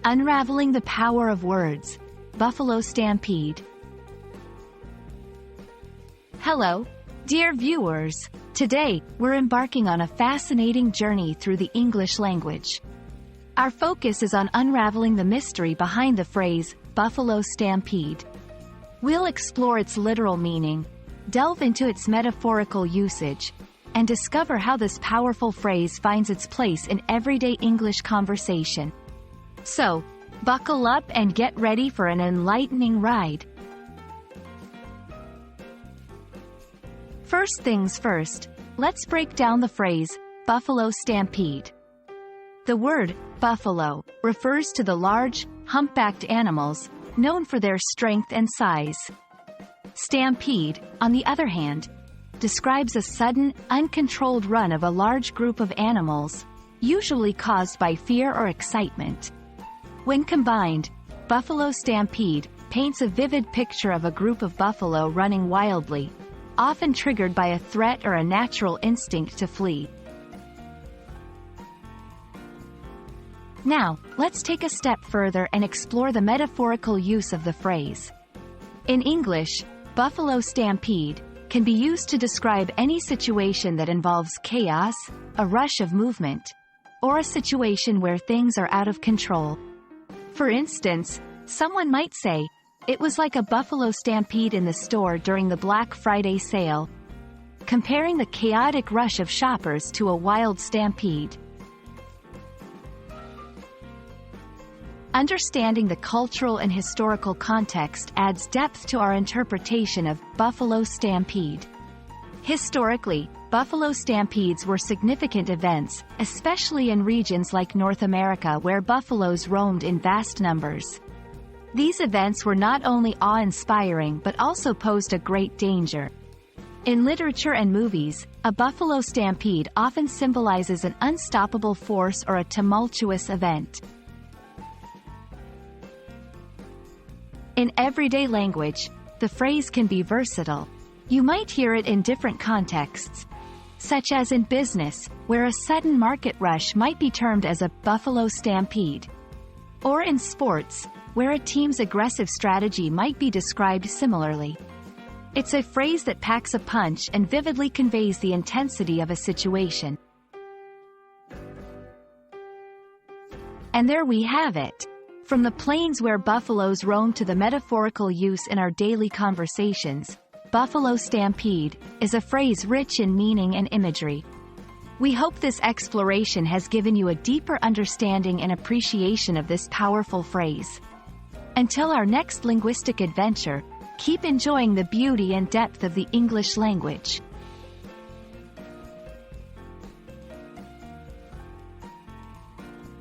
Unraveling the Power of Words, Buffalo Stampede. Hello, dear viewers. Today, we're embarking on a fascinating journey through the English language. Our focus is on unraveling the mystery behind the phrase, Buffalo Stampede. We'll explore its literal meaning, delve into its metaphorical usage, and discover how this powerful phrase finds its place in everyday English conversation. So, buckle up and get ready for an enlightening ride. First things first, let's break down the phrase, Buffalo Stampede. The word, buffalo, refers to the large, humpbacked animals, known for their strength and size. Stampede, on the other hand, describes a sudden, uncontrolled run of a large group of animals, usually caused by fear or excitement. When combined, Buffalo Stampede paints a vivid picture of a group of buffalo running wildly, often triggered by a threat or a natural instinct to flee. Now, let's take a step further and explore the metaphorical use of the phrase. In English, Buffalo Stampede can be used to describe any situation that involves chaos, a rush of movement, or a situation where things are out of control. For instance, someone might say, "It was like a buffalo stampede in the store during the Black Friday sale," comparing the chaotic rush of shoppers to a wild stampede. Understanding the cultural and historical context adds depth to our interpretation of Buffalo Stampede. Historically, buffalo stampedes were significant events, especially in regions like North America where buffaloes roamed in vast numbers. These events were not only awe-inspiring but also posed a great danger. In literature and movies, a buffalo stampede often symbolizes an unstoppable force or a tumultuous event. In everyday language, the phrase can be versatile. You might hear it in different contexts, such as in business, where a sudden market rush might be termed as a buffalo stampede, or in sports, where a team's aggressive strategy might be described similarly. It's a phrase that packs a punch and vividly conveys the intensity of a situation. And there we have it. From the plains where buffaloes roam to the metaphorical use in our daily conversations, Buffalo Stampede is a phrase rich in meaning and imagery. We hope this exploration has given you a deeper understanding and appreciation of this powerful phrase. Until our next linguistic adventure, keep enjoying the beauty and depth of the English language.